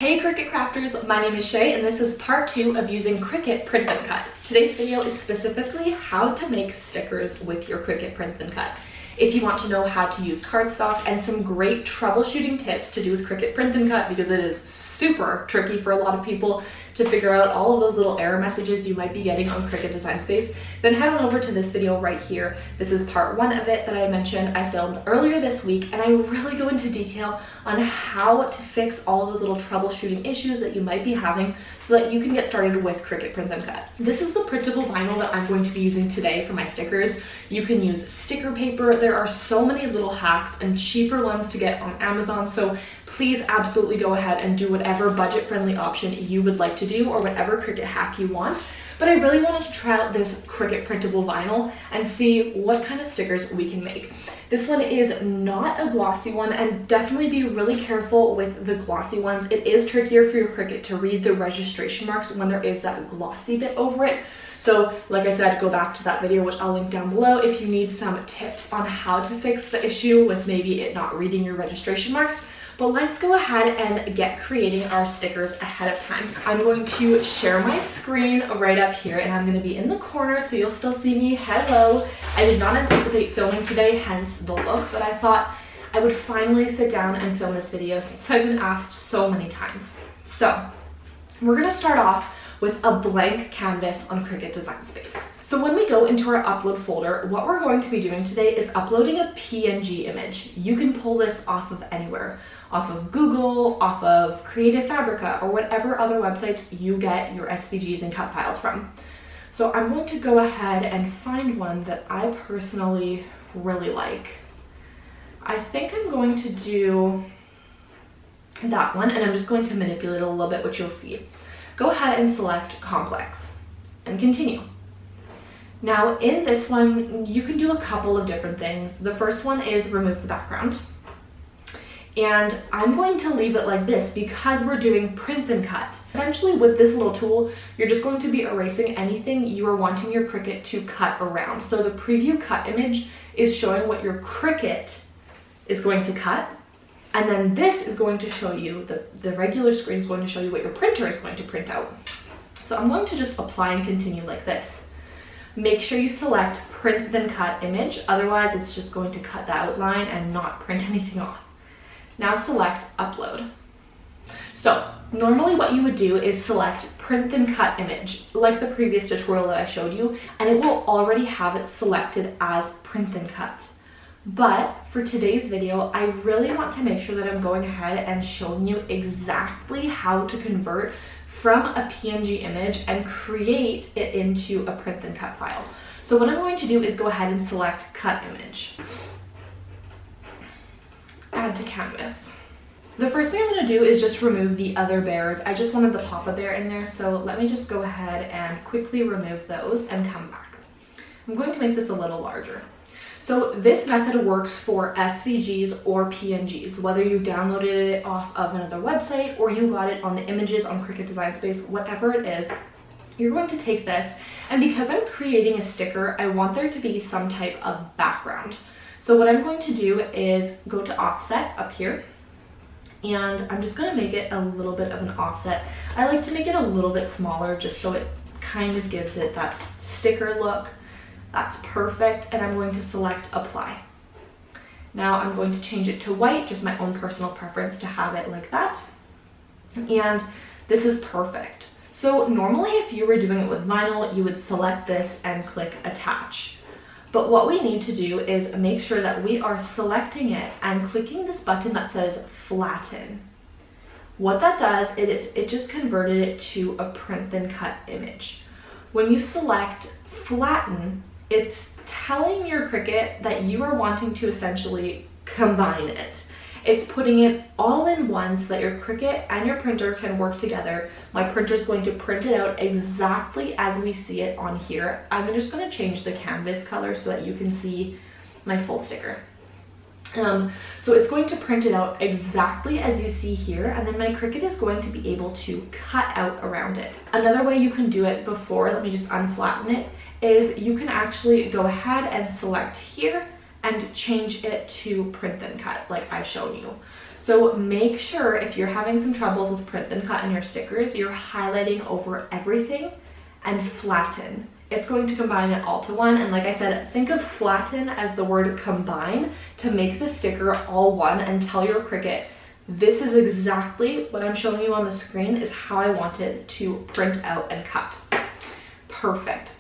Hey Cricut Crafters, my name is Shay and this is part 2 of using Cricut Print and Cut. Today's video is specifically how to make stickers with your Cricut Print and Cut. If you want to know how to use cardstock and some great troubleshooting tips to do with Cricut Print and Cut, because it is super tricky for a lot of people to figure out all of those little error messages you might be getting on Cricut Design Space, then head on over to this video right here. This is part 1 of it that I mentioned I filmed earlier this week, and I really go into detail on how to fix all of those little troubleshooting issues that you might be having so that you can get started with Cricut Print and Cut. This is the printable vinyl that I'm going to be using today for my stickers. You can use sticker paper. There are so many little hacks and cheaper ones to get on Amazon, so please absolutely go ahead and do whatever budget-friendly option you would like to do or whatever Cricut hack you want. But I really wanted to try out this Cricut printable vinyl and see what kind of stickers we can make. This one is not a glossy one, and definitely be really careful with the glossy ones. It is trickier for your Cricut to read the registration marks when there is that glossy bit over it. So like I said, go back to that video, which I'll link down below if you need some tips on how to fix the issue with maybe it not reading your registration marks. But let's go ahead and get creating our stickers ahead of time. I'm going to share my screen right up here, and I'm going to be in the corner so you'll still see me. Hello. I did not anticipate filming today, hence the look, but I thought I would finally sit down and film this video since I've been asked so many times. So we're going to start off with a blank canvas on Cricut Design Space. So when we go into our upload folder, what we're going to be doing today is uploading a PNG image. You can pull this off of anywhere, off of Google, off of Creative Fabrica, or whatever other websites you get your SVGs and cut files from. So I'm going to go ahead and find one that I personally really like. I think I'm going to do that one, and I'm just going to manipulate it a little bit, which you'll see. Go ahead and select Complex and continue. Now in this one, you can do a couple of different things. The first one is remove the background. And I'm going to leave it like this because we're doing print and cut. Essentially with this little tool, you're just going to be erasing anything you are wanting your Cricut to cut around. So the preview cut image is showing what your Cricut is going to cut. And then this is going to show you, the regular screen is going to show you what your printer is going to print out. So I'm going to just apply and continue like this. Make sure you select print then cut image, otherwise it's just going to cut the outline and not print anything off. Now select upload. So normally what you would do is select print then cut image, like the previous tutorial that I showed you, and it will already have it selected as print then cut. But for today's video, I really want to make sure that I'm going ahead and showing you exactly how to convert from a PNG image and create it into a print and cut file. So what I'm going to do is go ahead and select cut image. Add to canvas. The first thing I'm going to do is just remove the other bears. I just wanted the Papa Bear in there, so let me just go ahead and quickly remove those and come back. I'm going to make this a little larger. So this method works for SVGs or PNGs, whether you downloaded it off of another website or you got it on the images on Cricut Design Space, whatever it is, you're going to take this, and because I'm creating a sticker, I want there to be some type of background. So what I'm going to do is go to offset up here, and I'm just going to make it a little bit of an offset. I like to make it a little bit smaller just so it kind of gives it that sticker look. That's perfect, and I'm going to select apply. Now I'm going to change it to white, just my own personal preference to have it like that. And this is perfect. So normally if you were doing it with vinyl, you would select this and click attach. But what we need to do is make sure that we are selecting it and clicking this button that says flatten. What that does is it just converted it to a print then cut image. When you select flatten, it's telling your Cricut that you are wanting to essentially combine it. It's putting it all in one so that your Cricut and your printer can work together. My printer is going to print it out exactly as we see it on here. I'm just going to change the canvas color so that you can see my full sticker. So it's going to print it out exactly as you see here, and then my Cricut is going to be able to cut out around it. Another way you can do it before, let me just unflatten it, is you can actually go ahead and select here and change it to print then cut like I've shown you. So make sure if you're having some troubles with print thin cut in your stickers, you're highlighting over everything and flatten. It's going to combine it all to one. And like I said, think of flatten as the word combine to make the sticker all one, and tell your Cricut, this is exactly what I'm showing you on the screen is how I want it to print out and cut. Perfect.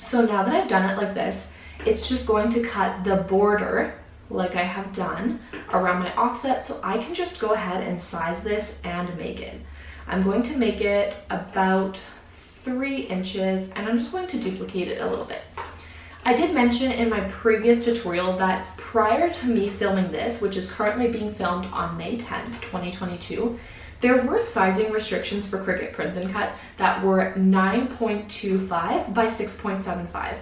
So now that I've done it like this, it's just going to cut the border like I have done around my offset, so I can just go ahead and size this and make it. I'm going to make it about 3 inches, and I'm just going to duplicate it a little bit. I did mention in my previous tutorial that prior to me filming this, which is currently being filmed on May 10th, 2022, there were sizing restrictions for Cricut Print and Cut that were 9.25 by 6.75.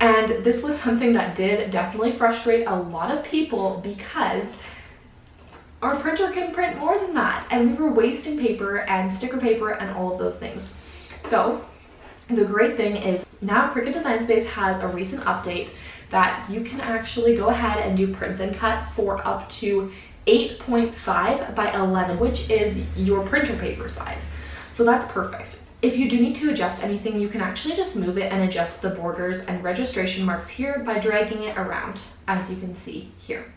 And this was something that did definitely frustrate a lot of people because our printer can print more than that, and we were wasting paper and sticker paper and all of those things. So the great thing is now Cricut Design Space has a recent update that you can actually go ahead and do print and cut for up to 8.5 by 11, which is your printer paper size. So that's perfect. If you do need to adjust anything, you can actually just move it and adjust the borders and registration marks here by dragging it around, as you can see here.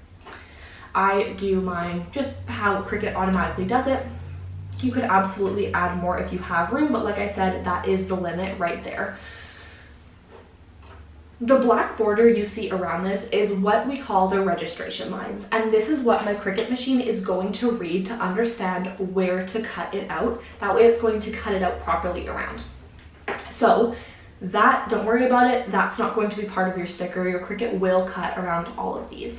I do mine just how Cricut automatically does it. You could absolutely add more if you have room, but like I said, that is the limit right there. The black border you see around this is what we call the registration lines, and this is what my Cricut machine is going to read to understand where to cut it out. That way it's going to cut it out properly around. So that, don't worry about it, that's not going to be part of your sticker. Your Cricut will cut around all of these.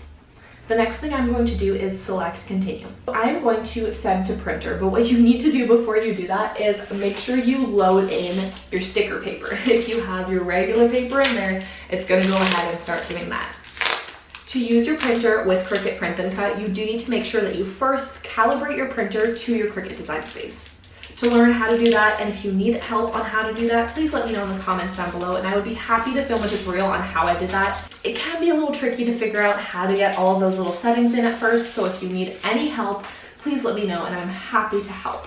The next thing I'm going to do is select continue. I'm going to send to printer, but what you need to do before you do that is make sure you load in your sticker paper. If you have your regular paper in there, it's going to go ahead and start doing that. To use your printer with Cricut Print and Cut, you do need to make sure that you first calibrate your printer to your Cricut Design Space. To learn how to do that, and if you need help on how to do that, please let me know in the comments down below, and I would be happy to film a tutorial on how I did that. It can be a little tricky to figure out how to get all of those little settings in at first, so if you need any help, please let me know and I'm happy to help.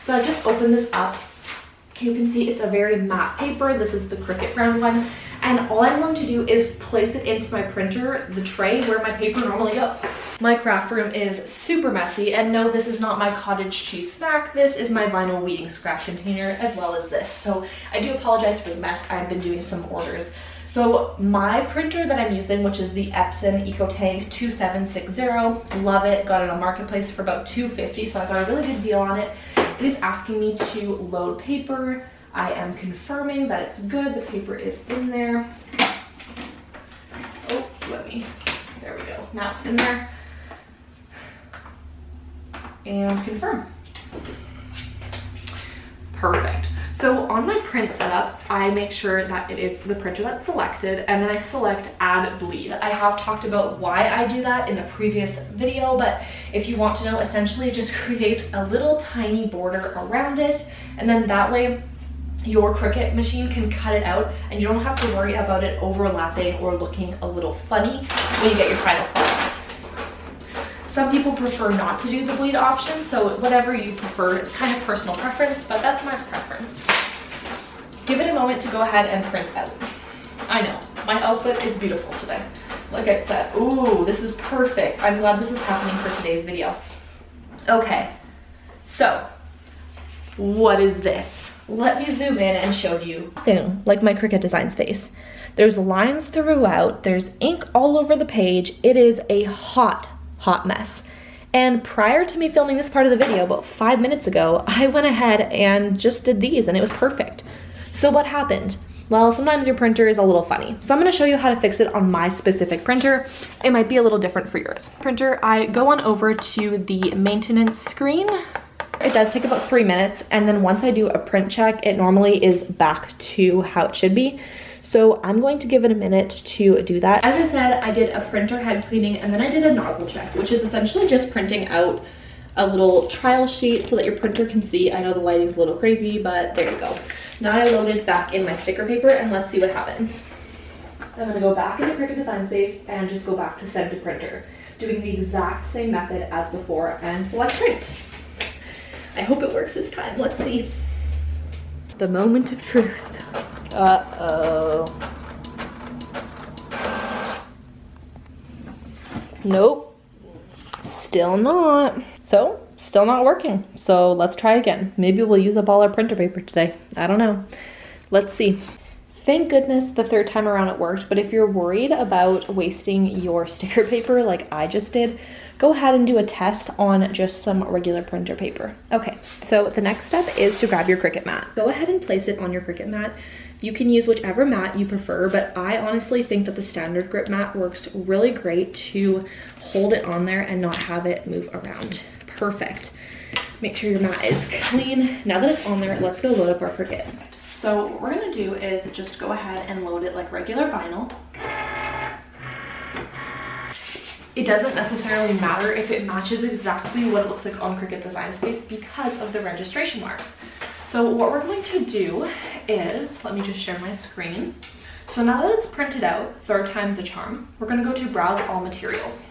So I've just opened this up. You can see it's a very matte paper. This is the Cricut brand one. And all I'm going to do is place it into my printer, the tray where my paper normally goes. My craft room is super messy, and no, this is not my cottage cheese snack. This is my vinyl weeding scratch container, as well as this. So I do apologize for the mess. I've been doing some orders. So my printer that I'm using, which is the Epson EcoTank 2760, love it. Got it on Marketplace for about $250, so I got a really good deal on it. It is asking me to load paper. I am confirming that it's good. The paper is in there. Oh, there we go. Now it's in there. And confirm. Perfect. So on my print setup, I make sure that it is the printer that's selected, and then I select add bleed. I have talked about why I do that in the previous video, but if you want to know, essentially it just creates a little tiny border around it, and then that way your Cricut machine can cut it out and you don't have to worry about it overlapping or looking a little funny when you get your final product. Some people prefer not to do the bleed option, so whatever you prefer, it's kind of personal preference, but that's my preference. Give it a moment to go ahead and print out. I know, my outfit is beautiful today. Like I said, ooh, this is perfect. I'm glad this is happening for today's video. Okay, so what is this? Let me zoom in and show you. Like my Cricut Design Space. There's lines throughout, there's ink all over the page. It is a hot mess. And prior to me filming this part of the video, about 5 minutes ago, I went ahead and just did these and it was perfect. So what happened? Well, sometimes your printer is a little funny. So I'm gonna show you how to fix it on my specific printer. It might be a little different for yours. Printer, I go on over to the maintenance screen. It does take about 3 minutes, and then once I do a print check, it normally is back to how it should be. So I'm going to give it a minute to do that. As I said, I did a printer head cleaning, and then I did a nozzle check, which is essentially just printing out a little trial sheet so that your printer can see. I know the lighting's a little crazy, but there you go. Now I loaded back in my sticker paper, and let's see what happens. I'm gonna go back into Cricut Design Space and just go back to send to printer. doing the exact same method as before and select print. I hope it works this time. Let's see. The moment of truth. Uh-oh. Nope. Still not. So, still not working. So let's try again. Maybe we'll use up all our printer paper today. I don't know. Let's see. Thank goodness the third time around it worked, but if you're worried about wasting your sticker paper like I just did, go ahead and do a test on just some regular printer paper. Okay, so the next step is to grab your Cricut mat. Go ahead and place it on your Cricut mat. You can use whichever mat you prefer, but I honestly think that the standard grip mat works really great to hold it on there and not have it move around. Perfect. Make sure your mat is clean. Now that it's on there, let's go load up our Cricut. So what we're gonna do is just go ahead and load it like regular vinyl. It doesn't necessarily matter if it matches exactly what it looks like on Cricut Design Space because of the registration marks. So what we're going to do is, let me just share my screen. So now that it's printed out, third time's a charm, we're gonna go to Browse All Materials.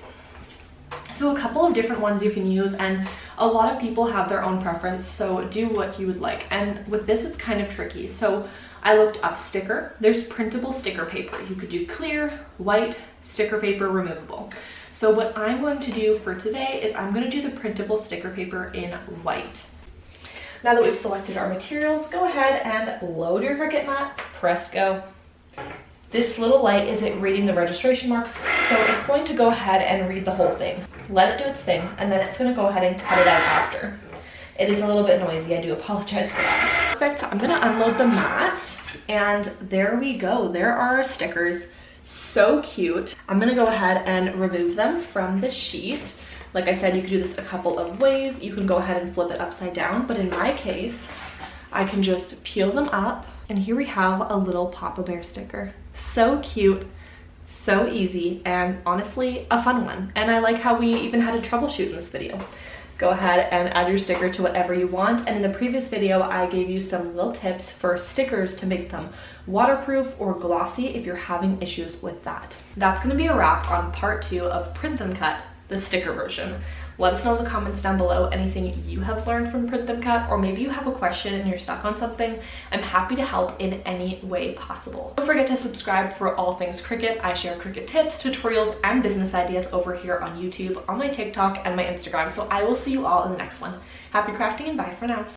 So a couple of different ones you can use, and a lot of people have their own preference, so do what you would like. And with this, it's kind of tricky. So I looked up sticker. There's printable sticker paper. You could do clear, white, sticker paper, removable. So what I'm going to do for today is I'm going to do the printable sticker paper in white. Now that we've selected our materials, go ahead and load your Cricut mat, press go. This little light isn't reading the registration marks, so it's going to go ahead and read the whole thing. Let it do its thing, and then it's going to go ahead and cut it out after. It is a little bit noisy, I do apologize for that. Perfect, so I'm going to unload the mat, and there we go. There are our stickers. So cute. I'm going to go ahead and remove them from the sheet. Like I said, you can do this a couple of ways. You can go ahead and flip it upside down, but in my case, I can just peel them up, and here we have a little Papa Bear sticker. So cute, so easy, and honestly, a fun one. And I like how we even had a troubleshoot in this video. Go ahead and add your sticker to whatever you want. And in the previous video, I gave you some little tips for stickers to make them waterproof or glossy if you're having issues with that. That's gonna be a wrap on part 2 of Print and Cut, the sticker version. Let us know in the comments down below anything you have learned from Print and Cut, or maybe you have a question and you're stuck on something. I'm happy to help in any way possible. Don't forget to subscribe for all things Cricut. I share Cricut tips, tutorials, and business ideas over here on YouTube, on my TikTok, and my Instagram. So I will see you all in the next one. Happy crafting and bye for now.